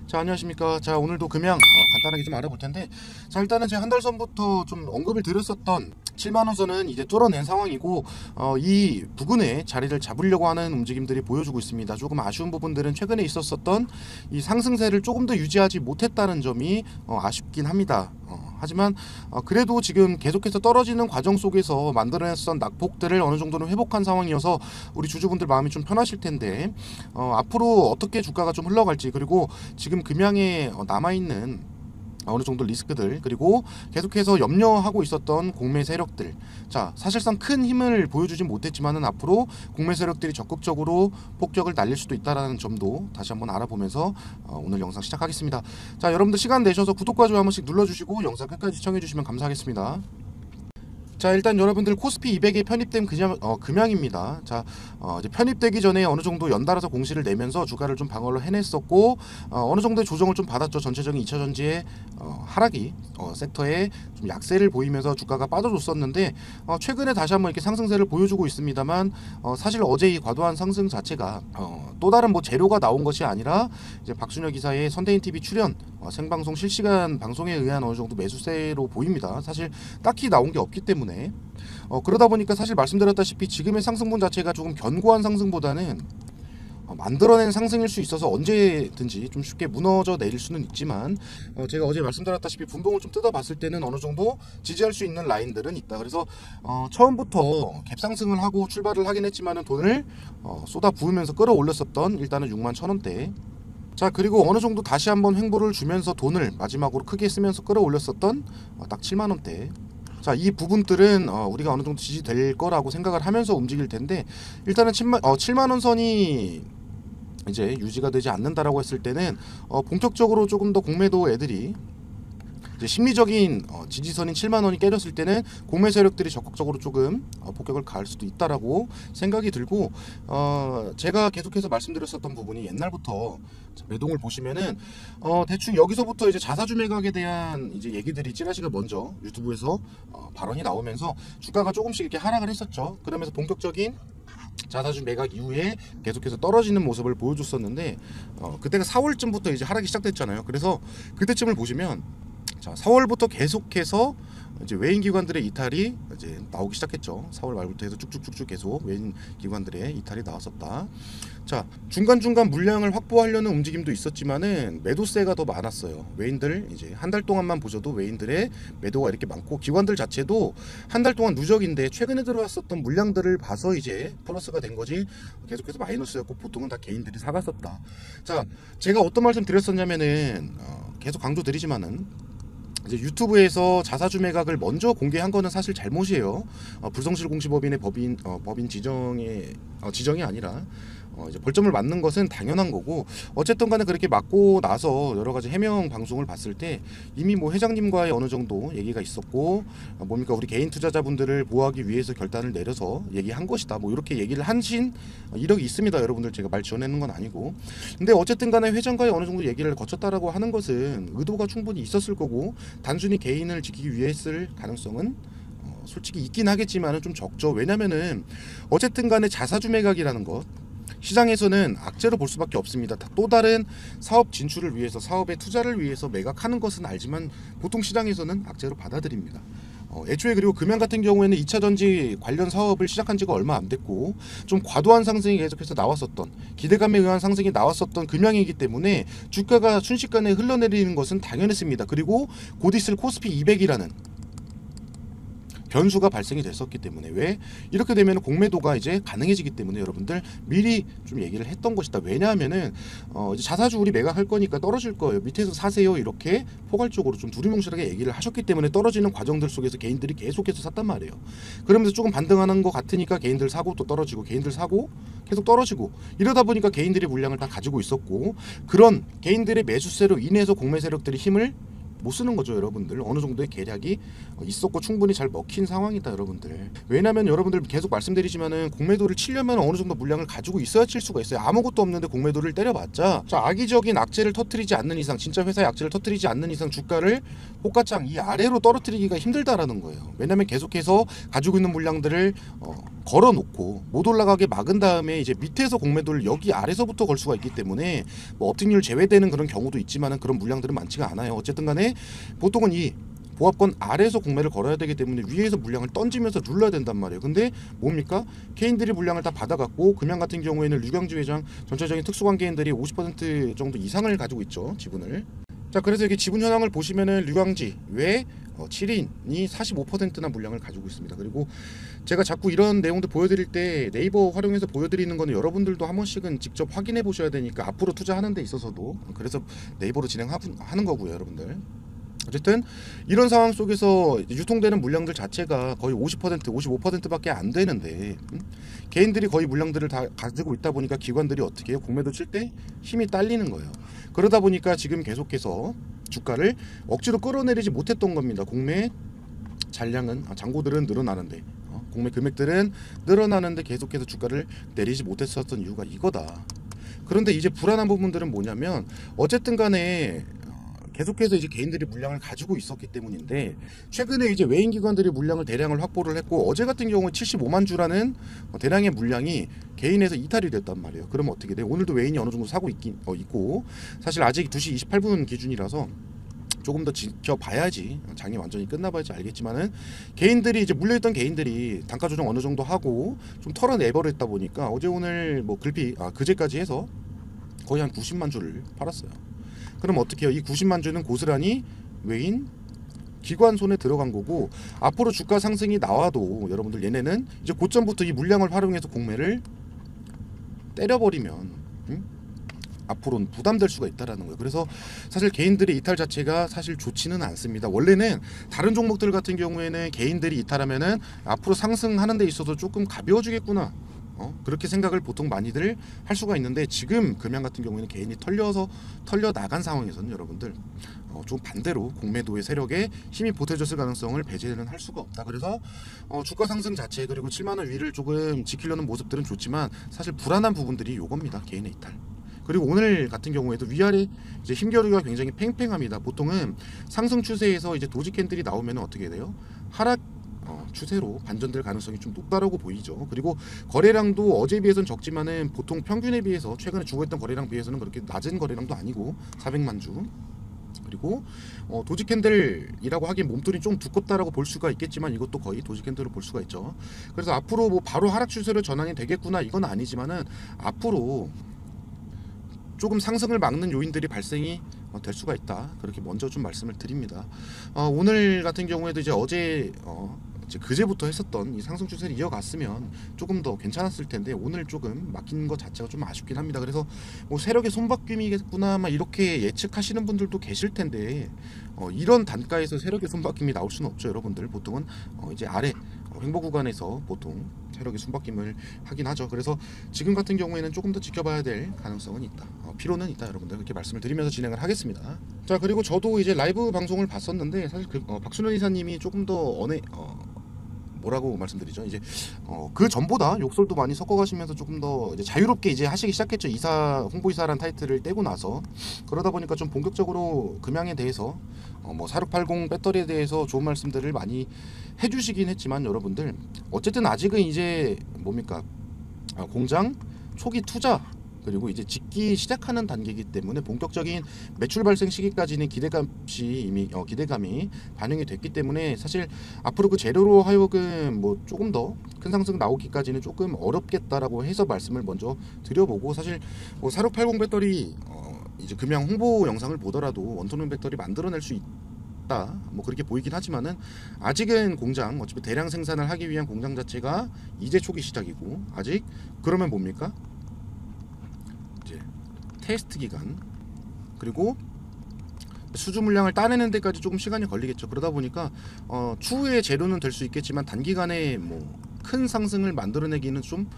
자, 안녕하십니까. 자, 오늘도 금양 간단하게 좀 알아볼 텐데, 자, 일단은 제가 한 달 전부터 좀 언급을 드렸었던 7만원선은 이제 뚫어낸 상황이고, 이 부근에 자리를 잡으려고 하는 움직임들이 보여주고 있습니다. 조금 아쉬운 부분들은 최근에 있었었던 이 상승세를 조금 더 유지하지 못했다는 점이 아쉽긴 합니다. 하지만 그래도 지금 계속해서 떨어지는 과정 속에서 만들어냈던 낙폭들을 어느 정도는 회복한 상황이어서 우리 주주분들 마음이 좀 편하실 텐데, 앞으로 어떻게 주가가 좀 흘러갈지, 그리고 지금 금양에 남아있는 어느 정도 리스크들, 그리고 계속해서 염려하고 있었던 공매 세력들, 자, 사실상 큰 힘을 보여주진 못했지만은 앞으로 공매 세력들이 적극적으로 폭격을 날릴 수도 있다는 점도 다시 한번 알아보면서 오늘 영상 시작하겠습니다. 자, 여러분들 시간 내셔서 구독과 좋아요 한 번씩 눌러주시고 영상 끝까지 시청해주시면 감사하겠습니다. 자, 일단 여러분들 코스피 200에 편입된 금양입니다. 자, 이제 편입되기 전에 어느 정도 연달아서 공시를 내면서 주가를 좀 방어를 해냈었고, 어느 정도의 조정을 좀 받았죠. 전체적인 2차 전지의 하락이 섹터에 좀 약세를 보이면서 주가가 빠져줬었는데, 최근에 다시 한번 이렇게 상승세를 보여주고 있습니다만, 사실 어제 이 과도한 상승 자체가 또 다른 뭐 재료가 나온 것이 아니라 이제 박순혁 기사의 선대인 TV 출연 생방송 실시간 방송에 의한 어느 정도 매수세로 보입니다. 사실 딱히 나온 게 없기 때문에. 그러다 보니까 사실 말씀드렸다시피 지금의 상승분 자체가 조금 견고한 상승보다는 만들어낸 상승일 수 있어서 언제든지 좀 쉽게 무너져 내릴 수는 있지만, 제가 어제 말씀드렸다시피 분봉을 좀 뜯어봤을 때는 어느 정도 지지할 수 있는 라인들은 있다. 그래서 처음부터 갭상승을 하고 출발을 하긴 했지만은 돈을 쏟아 부으면서 끌어올렸었던 일단은 61,000원대, 자, 그리고 어느 정도 다시 한번 횡보를 주면서 돈을 마지막으로 크게 쓰면서 끌어올렸었던 딱 7만원대, 자, 이 부분들은 우리가 어느 정도 지지될 거라고 생각을 하면서 움직일 텐데, 일단은 7만원 선이 이제 유지가 되지 않는다라고 했을 때는 본격적으로 조금 더 공매도 애들이 이제 심리적인 지지선인 7만원이 깨졌을 때는 공매 세력들이 적극적으로 조금 폭격을 가할 수도 있다라고 생각이 들고, 제가 계속해서 말씀드렸었던 부분이 옛날부터 매동을 보시면은 대충 여기서부터 이제 자사주 매각에 대한 이제 얘기들이 찌라시가 먼저 유튜브에서 발언이 나오면서 주가가 조금씩 이렇게 하락을 했었죠. 그러면서 본격적인 자사주 매각 이후에 계속해서 떨어지는 모습을 보여줬었는데, 그때가 4월쯤부터 이제 하락이 시작됐잖아요. 그래서 그때쯤을 보시면, 자, 4월부터 계속해서 이제 외인 기관들의 이탈이 이제 나오기 시작했죠. 4월 말부터 해서 쭉쭉쭉쭉 계속 외인 기관들의 이탈이 나왔었다. 자, 중간중간 물량을 확보하려는 움직임도 있었지만은 매도세가 더 많았어요. 외인들 이제 한 달 동안만 보셔도 외인들의 매도가 이렇게 많고, 기관들 자체도 한 달 동안 누적인데 최근에 들어왔었던 물량들을 봐서 이제 플러스가 된 거지, 계속해서 마이너스였고 보통은 다 개인들이 사갔었다. 자, 제가 어떤 말씀 드렸었냐면은 계속 강조드리지만은 이제 유튜브에서 자사주 매각을 먼저 공개한 거는 사실 잘못이에요. 불성실 공시법인의 법인 지정이 아니라 이제 벌점을 맞는 것은 당연한 거고, 어쨌든 간에 그렇게 맞고 나서 여러 가지 해명 방송을 봤을 때 이미 뭐 회장님과의 어느 정도 얘기가 있었고, 뭡니까, 우리 개인 투자자분들을 보호하기 위해서 결단을 내려서 얘기한 것이다, 뭐 이렇게 얘기를 하신 이력이 있습니다. 여러분들 제가 말 지어내는 건 아니고. 근데 어쨌든 간에 회장과의 어느 정도 얘기를 거쳤다라고 하는 것은 의도가 충분히 있었을 거고, 단순히 개인을 지키기 위해 했을 가능성은 솔직히 있긴 하겠지만은 좀 적죠. 왜냐면은 어쨌든 간에 자사주 매각이라는 것, 시장에서는 악재로 볼 수밖에 없습니다. 또 다른 사업 진출을 위해서, 사업의 투자를 위해서 매각하는 것은 알지만 보통 시장에서는 악재로 받아들입니다. 애초에 그리고 금양 같은 경우에는 2차 전지 관련 사업을 시작한 지가 얼마 안 됐고, 좀 과도한 상승이 계속해서 나왔었던, 기대감에 의한 상승이 나왔었던 금양이기 때문에 주가가 순식간에 흘러내리는 것은 당연했습니다. 그리고 곧 있을 코스피 200이라는 변수가 발생이 됐었기 때문에, 왜 이렇게 되면 공매도가 이제 가능해지기 때문에 여러분들 미리 좀 얘기를 했던 것이다. 왜냐하면은 이제 자사주 우리 매각할 거니까 떨어질 거예요, 밑에서 사세요, 이렇게 포괄적으로 좀 두리뭉실하게 얘기를 하셨기 때문에 떨어지는 과정들 속에서 개인들이 계속해서 샀단 말이에요. 그러면서 조금 반등하는 것 같으니까 개인들 사고 또 떨어지고, 개인들 사고 계속 떨어지고, 이러다 보니까 개인들이 물량을 다 가지고 있었고, 그런 개인들의 매수세로 인해서 공매 세력들이 힘을 못 쓰는 거죠 여러분들. 어느 정도의 계략이 있었고 충분히 잘 먹힌 상황이다 여러분들. 왜냐면 여러분들 계속 말씀드리지만은 공매도를 치려면 어느 정도 물량을 가지고 있어야 칠 수가 있어요. 아무것도 없는데 공매도를 때려봤자 자, 악의적인 악재를 터뜨리지 않는 이상, 진짜 회사의 악재를 터뜨리지 않는 이상 주가를 호가창 이 아래로 떨어뜨리기가 힘들다라는 거예요. 왜냐면 계속해서 가지고 있는 물량들을 걸어놓고 못 올라가게 막은 다음에 이제 밑에서 공매도를 여기 아래서부터 걸 수가 있기 때문에 뭐 업팅률 제외되는 그런 경우도 있지만은 그런 물량들은 많지가 않아요. 어쨌든 간에 보통은 이 보합권 아래에서 공매를 걸어야 되기 때문에 위에서 물량을 던지면서 눌러야 된단 말이에요. 근데 뭡니까? 개인들이 물량을 다 받아갖고 금양 같은 경우에는 류경주 회장 전체적인 특수관계인들이 50% 정도 이상을 가지고 있죠. 지분을. 자, 그래서 이게 지분 현황을 보시면은 류광지 외 7인이 45%나 물량을 가지고 있습니다. 그리고 제가 자꾸 이런 내용들 보여드릴 때 네이버 활용해서 보여드리는 거는 여러분들도 한 번씩은 직접 확인해 보셔야 되니까 앞으로 투자하는 데 있어서도 그래서 네이버로 진행하는 거고요 여러분들. 어쨌든 이런 상황 속에서 유통되는 물량들 자체가 거의 50%, 55%밖에 안 되는데 개인들이 거의 물량들을 다 가지고 있다 보니까 기관들이 어떻게 해요? 공매도 칠 때 힘이 딸리는 거예요. 그러다 보니까 지금 계속해서 주가를 억지로 끌어내리지 못했던 겁니다. 공매 잔량은 잔고들은 늘어나는데 공매 금액들은 늘어나는데 계속해서 주가를 내리지 못했었던 이유가 이거다. 그런데 이제 불안한 부분들은 뭐냐면 어쨌든 간에 계속해서 이제 개인들이 물량을 가지고 있었기 때문인데 최근에 이제 외인 기관들이 물량을 대량을 확보를 했고 어제 같은 경우에 75만 주라는 대량의 물량이 개인에서 이탈이 됐단 말이에요. 그러면 어떻게 돼요? 오늘도 외인이 어느 정도 사고 있고 사실 아직 2시 28분 기준이라서 조금 더 지켜봐야지 장이 완전히 끝나봐야지 알겠지만은 개인들이 이제 물려있던 개인들이 단가 조정 어느 정도 하고 좀 털어내버렸다 보니까 어제 오늘 뭐 그제까지 해서 거의 한 90만 주를 팔았어요. 그럼 어떻게 해요? 이 90만 주는 고스란히 외인 기관 손에 들어간 거고 앞으로 주가 상승이 나와도 여러분들 얘네는 이제 고점부터 이 물량을 활용해서 공매를 때려버리면 앞으로는 부담될 수가 있다라는 거예요. 그래서 사실 개인들의 이탈 자체가 사실 좋지는 않습니다. 원래는 다른 종목들 같은 경우에는 개인들이 이탈하면은 앞으로 상승하는 데 있어서 조금 가벼워지겠구나. 그렇게 생각을 보통 많이들 할 수가 있는데 지금 금양 같은 경우에는 개인이 털려 나간 상황에서는 여러분들 좀 반대로 공매도의 세력에 힘이 보태졌을 가능성을 배제는 할 수가 없다. 그래서 주가 상승 자체 그리고 7만 원 위를 조금 지키려는 모습들은 좋지만 사실 불안한 부분들이 요겁니다. 개인의 이탈. 그리고 오늘 같은 경우에도 위아래 이제 힘겨루기가 굉장히 팽팽합니다. 보통은 상승 추세에서 이제 도지 캔들이 나오면 어떻게 돼요? 하락 추세로 반전될 가능성이 좀 높다라고 보이죠. 그리고 거래량도 어제에 비해서는 적지만은 보통 평균에 비해서 최근에 주고했던 거래량 비해서는 그렇게 낮은 거래량도 아니고 400만 주. 그리고 도지 캔들이라고 하기엔 몸통이 좀 두껍다라고 볼 수가 있겠지만 이것도 거의 도지 캔들로 볼 수가 있죠. 그래서 앞으로 뭐 바로 하락 추세로 전환이 되겠구나 이건 아니지만은 앞으로 조금 상승을 막는 요인들이 발생이 될 수가 있다. 그렇게 먼저 좀 말씀을 드립니다. 오늘 같은 경우에도 이제 어제 이제 그제부터 했었던 이 상승 추세를 이어갔으면 조금 더 괜찮았을 텐데 오늘 조금 막힌 것 자체가 좀 아쉽긴 합니다. 그래서 뭐 세력의 손바뀜이겠구나 막 이렇게 예측하시는 분들도 계실 텐데 이런 단가에서 세력의 손바뀜이 나올 수는 없죠. 여러분들 보통은 이제 아래 횡보 구간에서 보통 세력의 손바뀜을 하긴 하죠. 그래서 지금 같은 경우에는 조금 더 지켜봐야 될 가능성은 있다. 필요는 있다. 여러분들 그렇게 말씀을 드리면서 진행을 하겠습니다. 자, 그리고 저도 이제 라이브 방송을 봤었는데 사실 박순원 이사님이 조금 더 뭐라고 말씀드리죠? 이제 그 전보다 욕설도 많이 섞어가시면서 조금 더 이제 자유롭게 이제 하시기 시작했죠. 홍보이사라는 타이틀을 떼고 나서. 그러다 보니까 좀 본격적으로 금양에 대해서 뭐 4680 배터리에 대해서 좋은 말씀들을 많이 해주시긴 했지만 여러분들 어쨌든 아직은 이제 뭡니까 공장 초기 투자 그리고 이제 짓기 시작하는 단계이기 때문에 본격적인 매출 발생 시기까지는 기대감이 반영이 됐기 때문에 사실 앞으로 그 재료로 하여금 뭐 조금 더 큰 상승 나오기까지는 조금 어렵겠다라고 해서 말씀을 먼저 드려보고 사실 뭐 4680 배터리 이제 금양 홍보 영상을 보더라도 원톤 배터리 만들어낼 수 있다 뭐 그렇게 보이긴 하지만은 아직은 공장 어차피 대량 생산을 하기 위한 공장 자체가 이제 초기 시작이고 아직 그러면 뭡니까? 테스트 기간 그리고 수주 물량을 따내는 데까지 조금 시간이 걸리겠죠. 그러다 보니까 추후에 재료는 될 수 있겠지만 단기간에 뭐 큰 상승을 만들어내기는 좀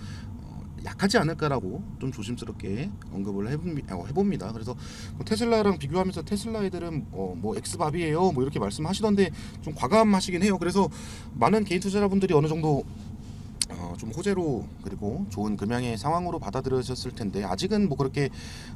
약하지 않을까라고 좀 조심스럽게 언급을 해봅니다. 그래서 뭐 테슬라랑 비교하면서 테슬라 애들은 뭐 엑스밥이에요 뭐 이렇게 말씀하시던데 좀 과감하시긴 해요. 그래서 많은 개인 투자자분들이 어느 정도 좀 호재로 그리고 좋은 금양의 상황으로 받아들여졌을 텐데 아직은 뭐 그렇게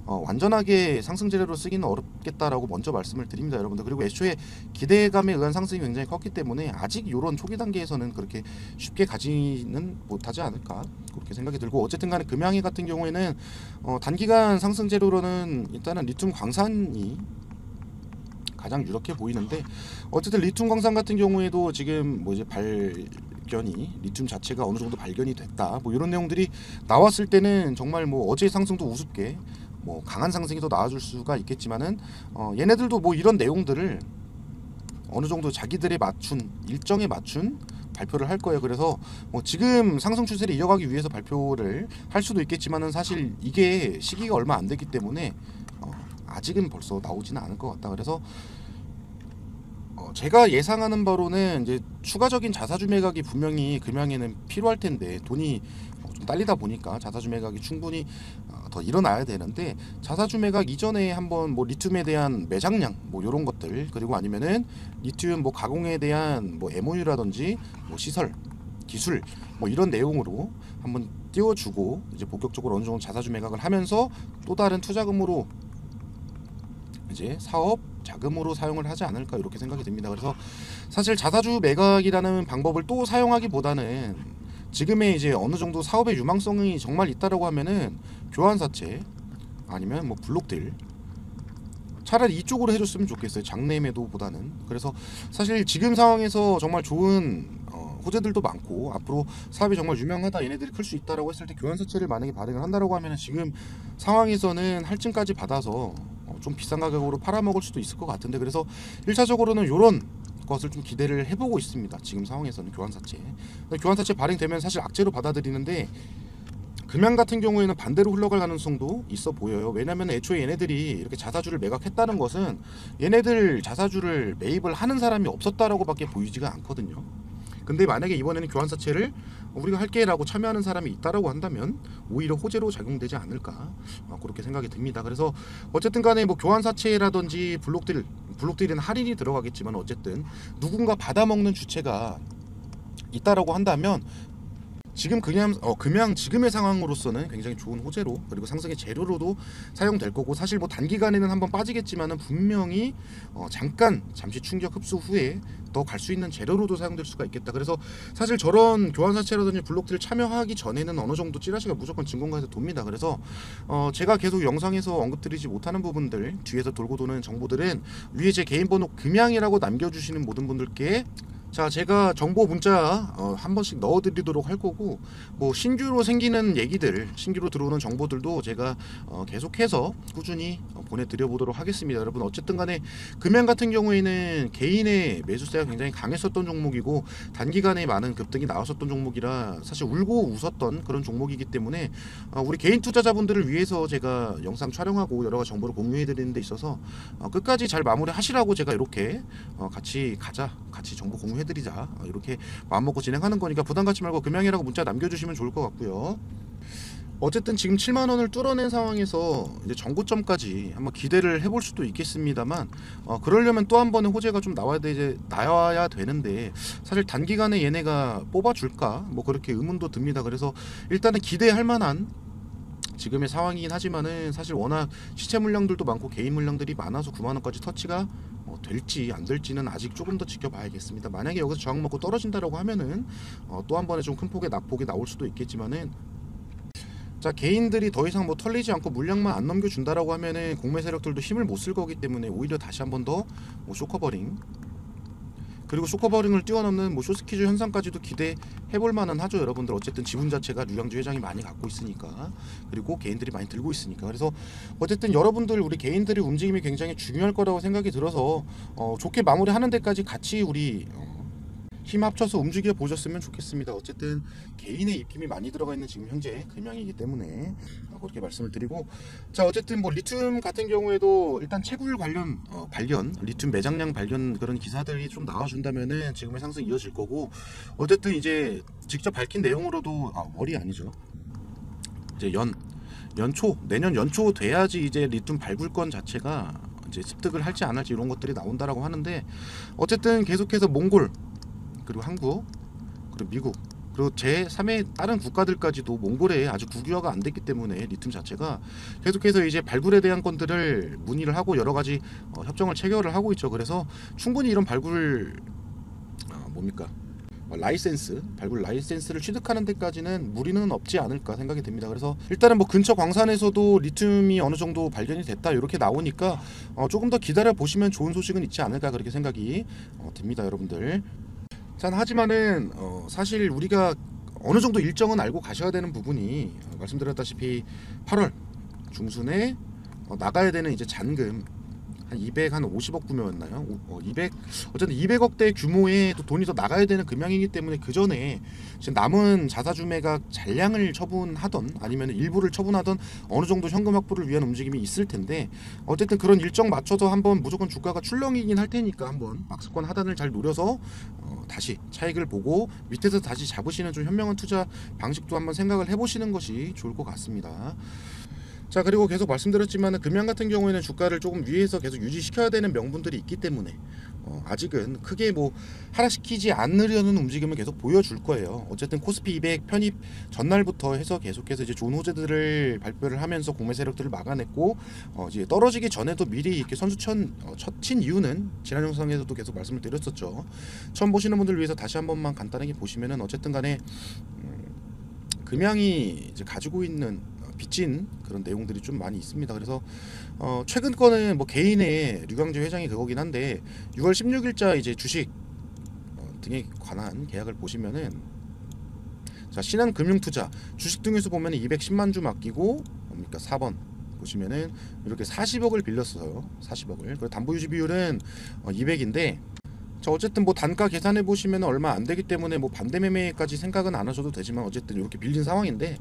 완전하게 상승 재료로 쓰기는 어렵겠다라고 먼저 말씀을 드립니다, 여러분들. 그리고 애초에 기대감에 의한 상승이 굉장히 컸기 때문에 아직 이런 초기 단계에서는 그렇게 쉽게 가지는 못하지 않을까 그렇게 생각이 들고, 어쨌든 간에 금양이 같은 경우에는 단기간 상승 재료로는 일단은 리튬 광산이 가장 유력해 보이는데, 어쨌든 리튬 광산 같은 경우에도 지금 뭐 이제 리튬 자체가 어느 정도 발견이 됐다 뭐 이런 내용들이 나왔을 때는 정말 뭐 어제 상승도 우습게 뭐 강한 상승이 더 나와줄 수가 있겠지만은 얘네들도 뭐 이런 내용들을 어느 정도 자기들의 일정에 맞춘 발표를 할 거예요. 그래서 뭐 지금 상승 추세를 이어가기 위해서 발표를 할 수도 있겠지만은 사실 이게 시기가 얼마 안 됐기 때문에 아직은 벌써 나오지는 않을 것 같다. 그래서 제가 예상하는 바로는 이제 추가적인 자사주 매각이 분명히 금양에는 필요할 텐데, 돈이 좀 딸리다 보니까 자사주 매각이 충분히 더 일어나야 되는데, 자사주 매각 이전에 한번 뭐 리튬에 대한 매장량 뭐 이런 것들, 그리고 아니면은 리튬 뭐 가공에 대한 뭐 MOU라든지 뭐 시설 기술 뭐 이런 내용으로 한번 띄워주고 이제 본격적으로 어느 정도 자사주 매각을 하면서 또 다른 투자금으로 이제 사업 자금으로 사용을 하지 않을까 이렇게 생각이 듭니다. 그래서 사실 자사주 매각이라는 방법을 또 사용하기보다는 지금의 이제 어느 정도 사업의 유망성이 정말 있다라고 하면은 교환사채 아니면 뭐 블록딜, 차라리 이쪽으로 해줬으면 좋겠어요, 장내 매도보다는. 그래서 사실 지금 상황에서 정말 좋은 호재들도 많고 앞으로 사업이 정말 유명하다, 얘네들이 클 수 있다라고 했을 때 교환사채를 만약에 발행을 한다라고 하면은 지금 상황에서는 할증까지 받아서 좀 비싼 가격으로 팔아먹을 수도 있을 것 같은데, 그래서 1차적으로는 이런 것을 좀 기대를 해보고 있습니다. 지금 상황에서는 교환사채 발행되면 사실 악재로 받아들이는데, 금양 같은 경우에는 반대로 흘러갈 가능성도 있어 보여요. 왜냐면 애초에 얘네들이 이렇게 자사주를 매각했다는 것은 얘네들 자사주를 매입을 하는 사람이 없었다라고 밖에 보이지가 않거든요. 근데 만약에 이번에는 교환사채를 우리가 할게 라고 참여하는 사람이 있다라고 한다면 오히려 호재로 작용되지 않을까 그렇게 생각이 듭니다. 그래서 어쨌든 간에 뭐 교환사채라든지 블록딜은 할인이 들어가겠지만 어쨌든 누군가 받아먹는 주체가 있다라고 한다면 지금 금양 지금의 상황으로서는 굉장히 좋은 호재로, 그리고 상승의 재료로도 사용될 거고, 사실 뭐 단기간에는 한번 빠지겠지만은 분명히 잠시 충격 흡수 후에 더 갈 수 있는 재료로도 사용될 수가 있겠다. 그래서 사실 저런 교환사채라든지 블록들 참여하기 전에는 어느 정도 찌라시가 무조건 증권가에서 돕니다. 그래서 제가 계속 영상에서 언급드리지 못하는 부분들, 뒤에서 돌고 도는 정보들은 위에 제 개인 번호 금양이라고 남겨주시는 모든 분들께 자, 제가 정보 문자 한 번씩 넣어드리도록 할 거고, 뭐 신규로 생기는 얘기들, 신규로 들어오는 정보들도 제가 계속해서 꾸준히 보내드려 보도록 하겠습니다. 여러분, 어쨌든 간에 금양 같은 경우에는 개인의 매수세가 굉장히 강했었던 종목이고 단기간에 많은 급등이 나왔었던 종목이라 사실 울고 웃었던 그런 종목이기 때문에 우리 개인 투자자분들을 위해서 제가 영상 촬영하고 여러 가지 정보를 공유해 드리는 데 있어서 끝까지 잘 마무리 하시라고 제가 이렇게 같이 정보 공유해드리자 이렇게 마음먹고 진행하는 거니까 부담 갖지 말고 금양이라고 문자 남겨주시면 좋을 것 같고요. 어쨌든 지금 7만원을 뚫어낸 상황에서 이제 전고점까지 한번 기대를 해볼 수도 있겠습니다만 그러려면 또 한 번의 호재가 좀 나와야 되는데 사실 단기간에 얘네가 뽑아줄까 뭐 그렇게 의문도 듭니다. 그래서 일단은 기대할 만한 지금의 상황이긴 하지만은 사실 워낙 시체 물량들도 많고 개인 물량들이 많아서 9만원까지 터치가 될지 안 될지는 아직 조금 더 지켜봐야겠습니다. 만약에 여기서 저항 먹고 떨어진다라고 하면은 또 한 번에 좀 큰 폭의 낙폭이 나올 수도 있겠지만은, 자, 개인들이 더 이상 뭐 털리지 않고 물량만 안 넘겨준다라고 하면은 공매 세력들도 힘을 못 쓸 거기 때문에 오히려 다시 한 번 더 뭐 쇼커버링, 그리고 쇼커버링을 뛰어넘는 뭐 쇼스퀴즈 현상까지도 기대해볼 만은 하죠. 여러분들 어쨌든 지분 자체가 류양주 회장이 많이 갖고 있으니까, 그리고 개인들이 많이 들고 있으니까. 그래서 어쨌든 여러분들 우리 개인들의 움직임이 굉장히 중요할 거라고 생각이 들어서 좋게 마무리하는 데까지 같이 우리 힘 합쳐서 움직여 보셨으면 좋겠습니다. 어쨌든 개인의 입김이 많이 들어가 있는 지금 현재 금양이기 때문에 그렇게 말씀을 드리고, 자, 어쨌든 뭐 리튬 같은 경우에도 일단 채굴 관련 발견, 리튬 매장량 발견 그런 기사들이 좀 나와준다면은 지금의 상승 이어질 거고, 어쨌든 이제 직접 밝힌 내용으로도 월이 아니죠. 이제 연초 내년 연초 돼야지 이제 리튬 발굴권 자체가 이제 습득을 할지 안 할지 이런 것들이 나온다라고 하는데, 어쨌든 계속해서 몽골 그리고 한국 그리고 미국 그리고 제3의 다른 국가들까지도 몽골에 아직 국유화가 안 됐기 때문에 리튬 자체가 계속해서 이제 발굴에 대한 건들을 문의를 하고 여러 가지 협정을 체결을 하고 있죠. 그래서 충분히 이런 발굴 발굴 라이센스를 취득하는 데까지는 무리는 없지 않을까 생각이 됩니다. 그래서 일단은 뭐 근처 광산에서도 리튬이 어느 정도 발견이 됐다 이렇게 나오니까 조금 더 기다려 보시면 좋은 소식은 있지 않을까 그렇게 생각이 듭니다, 여러분들. 자, 하지만은 사실 우리가 어느 정도 일정은 알고 가셔야 되는 부분이, 말씀드렸다시피 8월 중순에 나가야 되는 이제 잔금 한 250억 규모였나요? 200 어쨌든 200억대 규모의 또 돈이 더 나가야 되는 금액이기 때문에 그 전에 지금 남은 자사주매각 잔량을 처분하던 아니면 일부를 처분하던 어느 정도 현금 확보를 위한 움직임이 있을 텐데, 어쨌든 그런 일정 맞춰서 한번 무조건 주가가 출렁이긴 할 테니까 한번 박스권 하단을 잘 노려서 다시 차익을 보고 밑에서 다시 잡으시는 좀 현명한 투자 방식도 한번 생각을 해보시는 것이 좋을 것 같습니다. 자, 그리고 계속 말씀드렸지만 금양 같은 경우에는 주가를 조금 위에서 계속 유지시켜야 되는 명분들이 있기 때문에 아직은 크게 뭐 하락시키지 않으려는 움직임을 계속 보여줄 거예요. 어쨌든 코스피 200 편입 전날부터 해서 계속해서 이제 좋은 호재들을 발표를 하면서 공매 세력들을 막아냈고, 이제 떨어지기 전에도 미리 이렇게 선수천 친 이유는 지난 영상에서도 계속 말씀을 드렸었죠. 처음 보시는 분들 위해서 다시 한 번만 간단하게 보시면은, 어쨌든 간에 금양이 이제 가지고 있는 빚진 그런 내용들이 좀 많이 있습니다. 그래서 최근 거는 뭐 개인의 류광재 회장이 그거긴 한데, 6월 16일자 이제 주식 등에 관한 계약을 보시면은, 자, 신한금융투자 주식 등에서 보면 210만 주 맡기고 뭡니까 4번 보시면은 이렇게 40억을 빌렸어요. 40억을. 그리고 담보 유지 비율은 200인데, 자, 어쨌든 뭐 단가 계산해 보시면 얼마 안 되기 때문에 뭐 반대 매매까지 생각은 안 하셔도 되지만 어쨌든 이렇게 빌린 상황인데,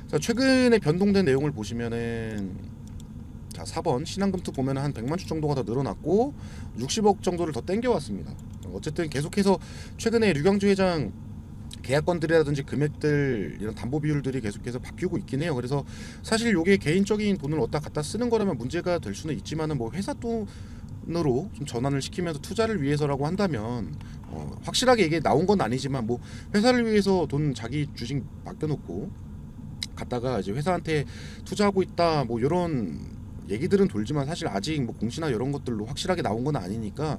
자, 최근에 변동된 내용을 보시면은, 자, 4번 신한금투 보면은 한 100만 주 정도가 더 늘어났고 60억 정도를 더 땡겨왔습니다. 어쨌든 계속해서 최근에 류광주 회장 계약건들이라든지 금액들, 이런 담보 비율들이 계속해서 바뀌고 있긴 해요. 그래서 사실 요게 개인적인 돈을 어디다 갖다 쓰는 거라면 문제가 될 수는 있지만은, 뭐 회사 돈으로 좀 전환을 시키면서 투자를 위해서라고 한다면 확실하게 이게 나온 건 아니지만, 뭐 회사를 위해서 돈 자기 주식 맡겨놓고 갔다가 이제 회사한테 투자하고 있다 뭐 이런 얘기들은 돌지만, 사실 아직 뭐 공시나 이런 것들로 확실하게 나온 건 아니니까,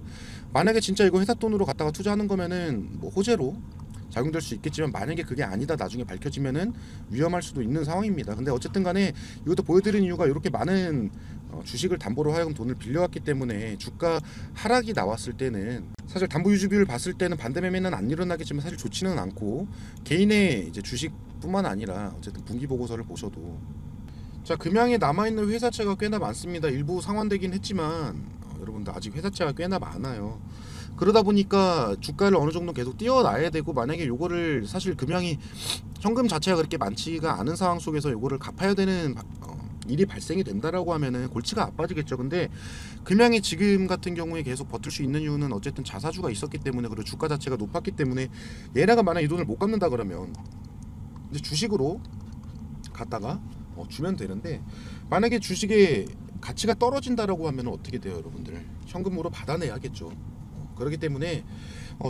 만약에 진짜 이거 회사 돈으로 갖다가 투자하는 거면은 뭐 호재로 작용될 수 있겠지만, 만약에 그게 아니다 나중에 밝혀지면은 위험할 수도 있는 상황입니다. 근데 어쨌든 간에 이것도 보여드린 이유가, 이렇게 많은 주식을 담보로 하여금 돈을 빌려왔기 때문에 주가 하락이 나왔을 때는 사실 담보 유지 비율을 봤을 때는 반대 매매는 안 일어나겠지만 사실 좋지는 않고, 개인의 이제 주식뿐만 아니라 어쨌든 분기 보고서를 보셔도, 자, 금양에 남아있는 회사채가 꽤나 많습니다. 일부 상환되긴 했지만 여러분들 아직 회사채가 꽤나 많아요. 그러다 보니까 주가를 어느 정도 계속 띄워놔야 되고, 만약에 요거를 사실 금양이 현금 자체가 그렇게 많지가 않은 상황 속에서 요거를 갚아야 되는 일이 발생이 된다라고 하면은 골치가 아파지겠죠. 근데 금양이 지금 같은 경우에 계속 버틸 수 있는 이유는 어쨌든 자사주가 있었기 때문에, 그리고 주가 자체가 높았기 때문에, 얘네가 만약 이 돈을 못 갚는다 그러면 이제 주식으로 갖다가 주면 되는데, 만약에 주식의 가치가 떨어진다라고 하면 어떻게 돼요, 여러분들? 현금으로 받아내야겠죠. 그렇기 때문에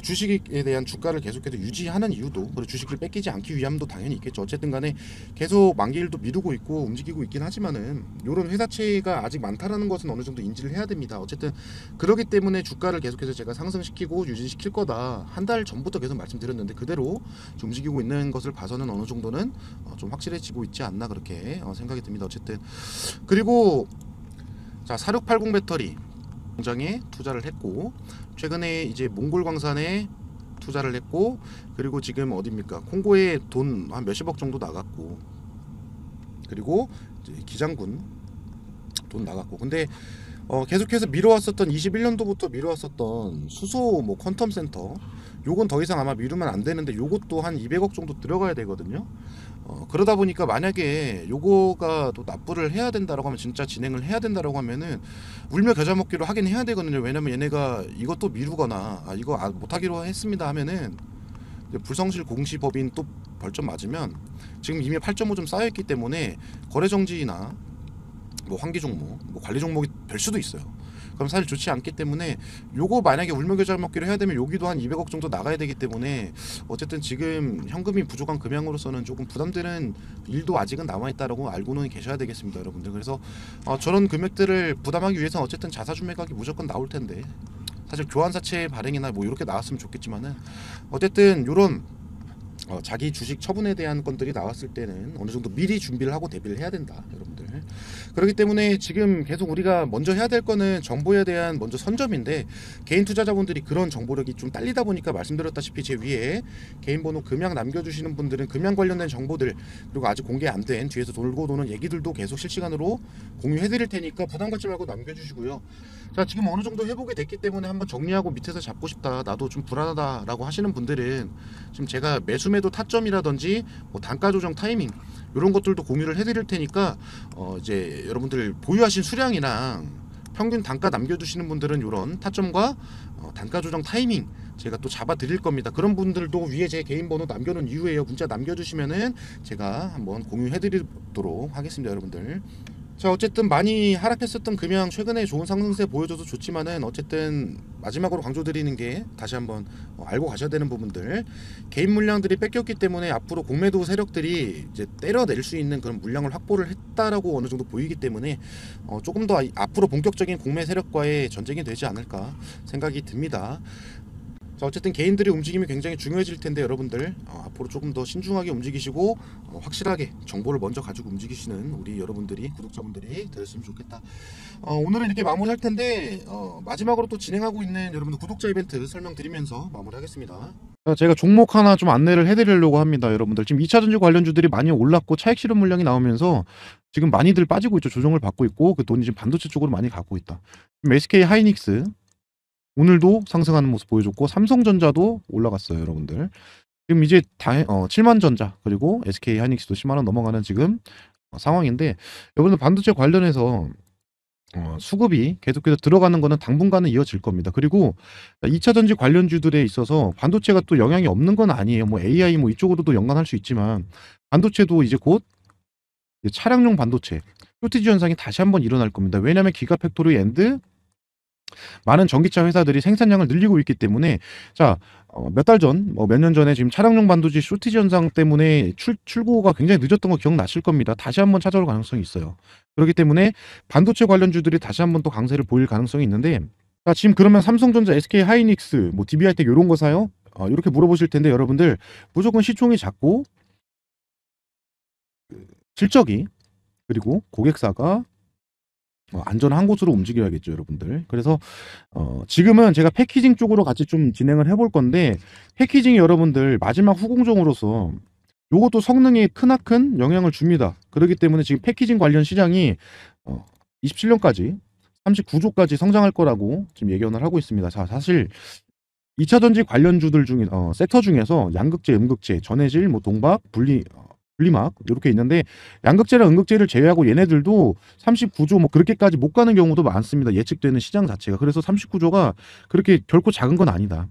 주식에 대한 주가를 계속해서 유지하는 이유도, 그리고 주식을 뺏기지 않기 위함도 당연히 있겠죠. 어쨌든 간에 계속 만기일도 미루고 있고 움직이고 있긴 하지만은, 요런 회사채가 아직 많다라는 것은 어느 정도 인지를 해야 됩니다. 어쨌든 그렇기 때문에 주가를 계속해서 제가 상승시키고 유지시킬 거다, 한 달 전부터 계속 말씀드렸는데 그대로 좀 움직이고 있는 것을 봐서는 어느 정도는 좀 확실해지고 있지 않나 그렇게 생각이 듭니다. 어쨌든 그리고 자, 4680 배터리 공장에 투자를 했고, 최근에 이제 몽골 광산에 투자를 했고, 그리고 지금 어디입니까, 콩고에 돈 한 몇십억 정도 나갔고, 그리고 이제 기장군 돈 나갔고. 근데 계속해서 미뤄왔었던 21년도부터 미뤄왔었던 수소 뭐 퀀텀 센터, 요건 더 이상 아마 미루면 안 되는데, 요것도 한 200억 정도 들어가야 되거든요. 그러다 보니까 만약에 요거가 또 납부를 해야 된다라고 하면, 진짜 진행을 해야 된다라고 하면은 울며 겨자 먹기로 하긴 해야 되거든요. 왜냐면 얘네가 이것도 미루거나 이거 못하기로 했습니다 하면은 불성실 공시법인 또 벌점 맞으면 지금 이미 8.5점 쌓여있기 때문에 거래 정지나 뭐 환기 종목, 뭐 관리 종목이 될 수도 있어요. 그럼 사실 좋지 않기 때문에 요거 만약에 울며 겨자 먹기로 해야 되면 여기도 한 200억 정도 나가야 되기 때문에 어쨌든 지금 현금이 부족한 금양으로서는 조금 부담되는 일도 아직은 남아있다라고 알고는 계셔야 되겠습니다, 여러분들. 그래서 저런 금액들을 부담하기 위해서는 어쨌든 자사주 매각이 무조건 나올 텐데 사실 교환사채 발행이나 뭐 이렇게 나왔으면 좋겠지만은 어쨌든 요런 자기 주식 처분에 대한 건들이 나왔을 때는 어느 정도 미리 준비를 하고 대비를 해야 된다, 여러분들. 그렇기 때문에 지금 계속 우리가 먼저 해야 될 거는 정보에 대한 먼저 선점인데, 개인 투자자분들이 그런 정보력이 좀 딸리다 보니까 말씀드렸다시피 제 위에 개인 번호 금양 남겨주시는 분들은 금양 관련된 정보들, 그리고 아직 공개 안 된 뒤에서 돌고 도는 얘기들도 계속 실시간으로 공유해드릴 테니까 부담 갖지 말고 남겨주시고요. 자, 지금 어느 정도 회복이 됐기 때문에 한번 정리하고 밑에서 잡고 싶다, 나도 좀 불안하다라고 하시는 분들은 지금 제가 매수매도 타점이라든지 뭐 단가 조정 타이밍 이런 것들도 공유를 해드릴 테니까 이제 여러분들 보유하신 수량이랑 평균 단가 남겨두시는 분들은 이런 타점과 단가 조정 타이밍 제가 또 잡아 드릴 겁니다. 그런 분들도 위에 제 개인 번호 남겨놓은 이후에요, 문자 남겨주시면은 제가 한번 공유해 드리도록 하겠습니다, 여러분들. 자, 어쨌든 많이 하락했었던 금양 최근에 좋은 상승세 보여줘도 좋지만은 어쨌든 마지막으로 강조드리는 게 다시 한번 알고 가셔야 되는 부분들, 개인 물량들이 뺏겼기 때문에 앞으로 공매도 세력들이 이제 때려낼 수 있는 그런 물량을 확보를 했다라고 어느 정도 보이기 때문에 조금 더 앞으로 본격적인 공매 세력과의 전쟁이 되지 않을까 생각이 듭니다. 자, 어쨌든 개인들의 움직임이 굉장히 중요해질 텐데 여러분들 앞으로 조금 더 신중하게 움직이시고 확실하게 정보를 먼저 가지고 움직이시는 우리 여러분들이, 구독자분들이 되었으면 좋겠다. 오늘은 이렇게 마무리할 텐데 마지막으로 또 진행하고 있는 여러분들 구독자 이벤트 설명드리면서 마무리하겠습니다. 제가 종목 하나 좀 안내를 해드리려고 합니다, 여러분들. 지금 2차전지 관련주들이 많이 올랐고 차익 실현 물량이 나오면서 지금 많이들 빠지고 있죠. 조정을 받고 있고 그 돈이 지금 반도체 쪽으로 많이 가고 있다. SK 하이닉스 오늘도 상승하는 모습 보여줬고, 삼성전자도 올라갔어요, 여러분들. 지금 이제 7만전자 그리고 SK 하이닉스도 10만원 넘어가는 지금 상황인데, 여러분들 반도체 관련해서 수급이 계속해서 들어가는 거는 당분간은 이어질 겁니다. 그리고 2차전지 관련주들에 있어서 반도체가 또 영향이 없는 건 아니에요. 뭐 AI 뭐 이쪽으로도 연관할 수 있지만 반도체도 이제 곧 차량용 반도체 쇼티지 현상이 다시 한번 일어날 겁니다. 왜냐하면 기가팩토리 앤드 많은 전기차 회사들이 생산량을 늘리고 있기 때문에, 자, 몇 달 전, 몇 년 전에 지금 차량용 반도체 쇼티지 현상 때문에 출고가 굉장히 늦었던 거 기억나실 겁니다. 다시 한번 찾아올 가능성이 있어요. 그렇기 때문에 반도체 관련주들이 다시 한번 또 강세를 보일 가능성이 있는데, 자, 지금 그러면 삼성전자, SK 하이닉스, 뭐 DB하이텍 이런 거 사요? 이렇게 물어보실 텐데 여러분들 무조건 시총이 작고 실적이, 그리고 고객사가 안전한 곳으로 움직여야겠죠, 여러분들. 그래서 지금은 제가 패키징 쪽으로 같이 좀 진행을 해볼 건데, 패키징이 여러분들 마지막 후공정으로서 요것도 성능에 크나큰 영향을 줍니다. 그렇기 때문에 지금 패키징 관련 시장이 27년까지 39조까지 성장할 거라고 지금 예견을 하고 있습니다. 자, 사실 2차전지 관련주들 중에 섹터 중에서 양극재, 음극재, 전해질, 뭐 동박, 분리막 이렇게 있는데, 양극재랑 음극재를 제외하고 얘네들도 39조 뭐 그렇게까지 못 가는 경우도 많습니다. 예측되는 시장 자체가. 그래서 39조가 그렇게 결코 작은 건 아니다.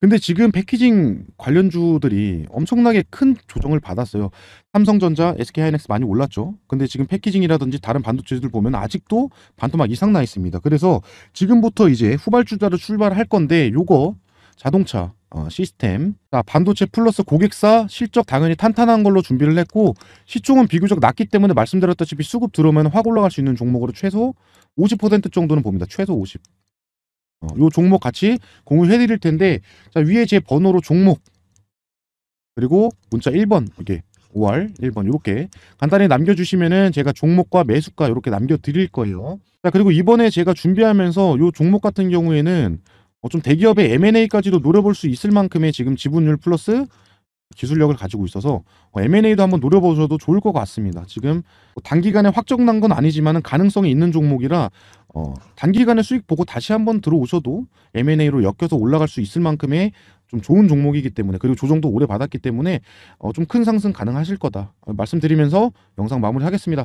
근데 지금 패키징 관련주들이 엄청나게 큰 조정을 받았어요. 삼성전자, SK하이닉스 많이 올랐죠. 근데 지금 패키징이라든지 다른 반도체들 보면 아직도 반토막 이상 나 있습니다. 그래서 지금부터 이제 후발주자로 출발할 건데, 요거 자동차, 시스템, 반도체 플러스 고객사 실적 당연히 탄탄한 걸로 준비를 했고, 시총은 비교적 낮기 때문에 말씀드렸다시피 수급 들어오면 확 올라갈 수 있는 종목으로 최소 50% 정도는 봅니다. 최소 50. 요 종목 같이 공유해 드릴 텐데, 자, 위에 제 번호로 종목 그리고 문자 1번 이게 5월 1번 이렇게 간단히 남겨주시면은 제가 종목과 매수가 이렇게 남겨드릴 거예요. 자, 그리고 이번에 제가 준비하면서 요 종목 같은 경우에는 좀 대기업의 M&A까지도 노려볼 수 있을 만큼의 지금 지분율 플러스 기술력을 가지고 있어서 M&A도 한번 노려보셔도 좋을 것 같습니다. 지금 단기간에 확정난 건 아니지만 가능성이 있는 종목이라 단기간에 수익 보고 다시 한번 들어오셔도 M&A로 엮여서 올라갈 수 있을 만큼의 좀 좋은 종목이기 때문에, 그리고 조정도 오래 받았기 때문에 좀 큰 상승 가능하실 거다 말씀드리면서 영상 마무리하겠습니다.